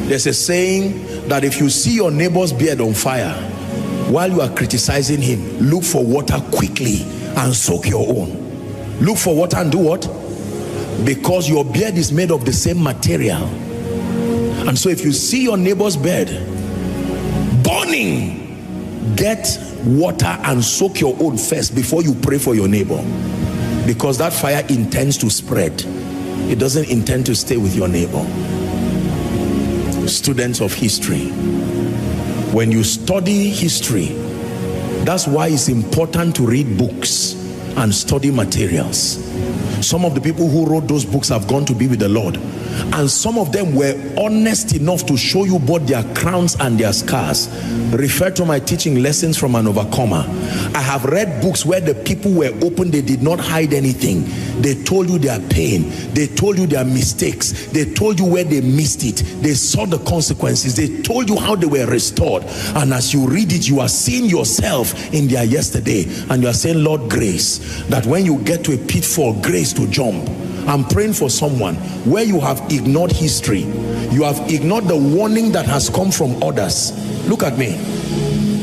There's a saying that if you see your neighbor's beard on fire while you are criticizing him, look for water quickly and soak your own. Look for water and do what? Because your beard is made of the same material. And so if you see your neighbor's beard burning, get water and soak your own first before you pray for your neighbor, because that fire intends to spread. It doesn't intend to stay with your neighbor. Students of history, when you study history, that's why it's important to read books and study materials. Some of the people who wrote those books have gone to be with the Lord, and some of them were honest enough to show you both their crowns and their scars. Refer to my teaching, Lessons from an Overcomer. I have read books where the people were open. They did not hide anything. They told you their pain, they told you their mistakes, they told you where they missed it, they saw the consequences, they told you how they were restored. And as you read it, you are seeing yourself in their yesterday, and you are saying, Lord, grace, that when you get to a pitfall, grace to jump. I'm praying for someone where you have ignored history, you have ignored the warning that has come from others. Look at me,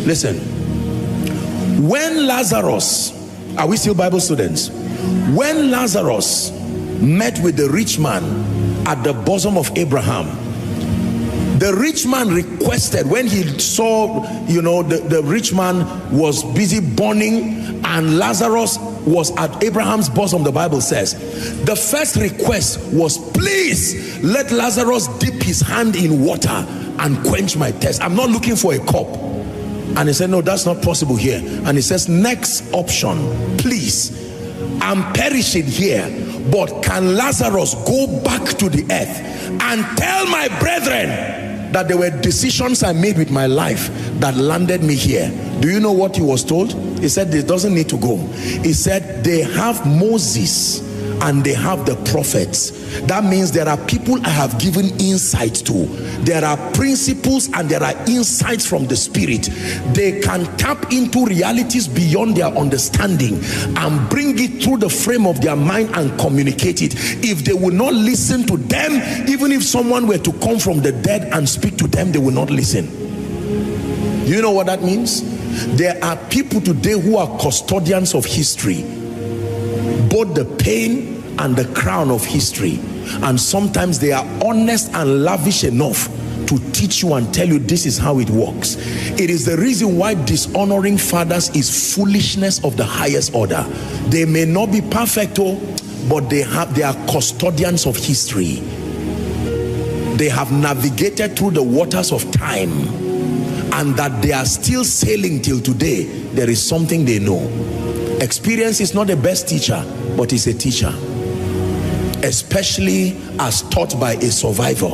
listen. When Lazarus, are we still Bible students? When Lazarus met with the rich man at the bosom of Abraham, the rich man requested, when he saw, you know, the rich man was busy burning and Lazarus was at Abraham's bosom, the Bible says, the first request was, please let Lazarus dip his hand in water and quench my thirst. I'm not looking for a cup. And he said, no, that's not possible here. And he says, next option, please, I'm perishing here, but can Lazarus go back to the earth and tell my brethren that there were decisions I made with my life that landed me here? Do you know what he was told? He said, it doesn't need to go. He said, they have Moses and they have the prophets. That means there are people I have given insight to. There are principles and there are insights from the Spirit. They can tap into realities beyond their understanding and bring it through the frame of their mind and communicate it. If they will not listen to them, even if someone were to come from the dead and speak to them, they will not listen. Do you know what that means? There are people today who are custodians of history, both the pain and the crown of history, and sometimes they are honest and lavish enough to teach you and tell you this is how it works. It is the reason why dishonoring fathers is foolishness of the highest order. They may not be perfect, but they are custodians of history. They have navigated through the waters of time, and that they are still sailing till today. There is something they know. Experience is not the best teacher, but it's a teacher, especially as taught by a survivor.